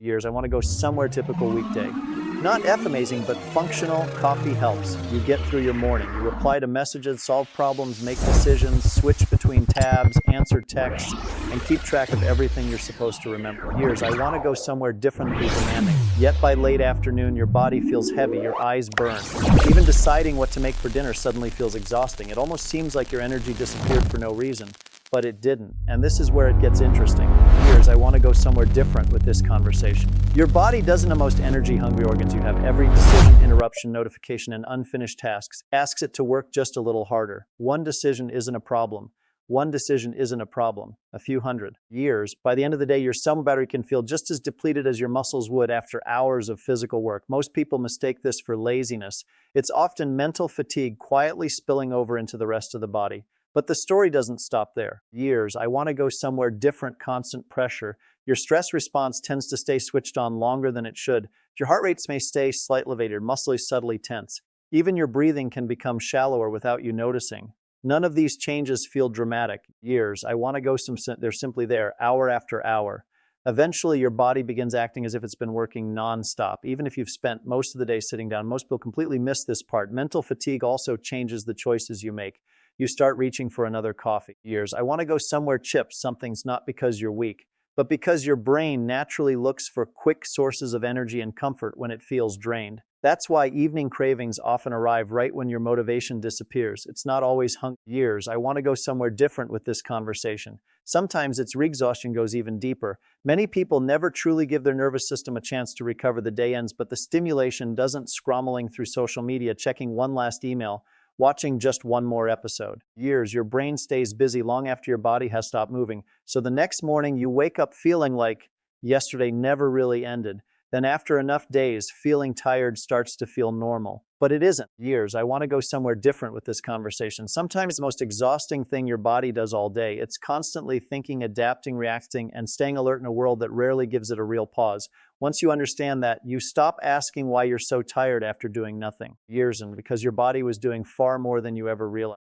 Years. I want to go somewhere typical weekday. Not F amazing, but functional. Coffee helps. You get through your morning. You reply to messages, solve problems, make decisions, switch between tabs, answer texts, and keep track of everything you're supposed to remember. Years. I want to go somewhere differently demanding. Yet by late afternoon, your body feels heavy, your eyes burn. Even deciding what to make for dinner suddenly feels exhausting. It almost seems like your energy disappeared for no reason. But it didn't. And this is where it gets interesting. Years, I want to go somewhere different with this conversation. Your body doesn't the most energy-hungry organs you have. Every decision, interruption, notification, and unfinished tasks asks it to work just a little harder. One decision isn't a problem. One decision isn't a problem. A few hundred years. By the end of the day, your cell battery can feel just as depleted as your muscles would after hours of physical work. Most people mistake this for laziness. It's often mental fatigue quietly spilling over into the rest of the body. But the story doesn't stop there. Years, I want to go somewhere different, constant pressure. Your stress response tends to stay switched on longer than it should. Your heart rates may stay slightly elevated, muscles subtly tense. Even your breathing can become shallower without you noticing. None of these changes feel dramatic. Years, I want to go they're simply there, hour after hour. Eventually, your body begins acting as if it's been working nonstop, even if you've spent most of the day sitting down. Most people completely miss this part. Mental fatigue also changes the choices you make. You start reaching for another coffee. Years, I want to go somewhere chips. Something's not because you're weak, but because your brain naturally looks for quick sources of energy and comfort when it feels drained. That's why evening cravings often arrive right when your motivation disappears. It's not always hunger. Years, I want to go somewhere different with this conversation. Sometimes its exhaustion goes even deeper. Many people never truly give their nervous system a chance to recover. The day ends, but the stimulation doesn't. Scrolling through social media, checking one last email, watching just one more episode. Years, your brain stays busy long after your body has stopped moving. So the next morning you wake up feeling like yesterday never really ended. Then after enough days, feeling tired starts to feel normal. But it isn't. Years, I want to go somewhere different with this conversation. Sometimes the most exhausting thing your body does all day, it's constantly thinking, adapting, reacting, and staying alert in a world that rarely gives it a real pause. Once you understand that, you stop asking why you're so tired after doing nothing. Years, and because your body was doing far more than you ever realized.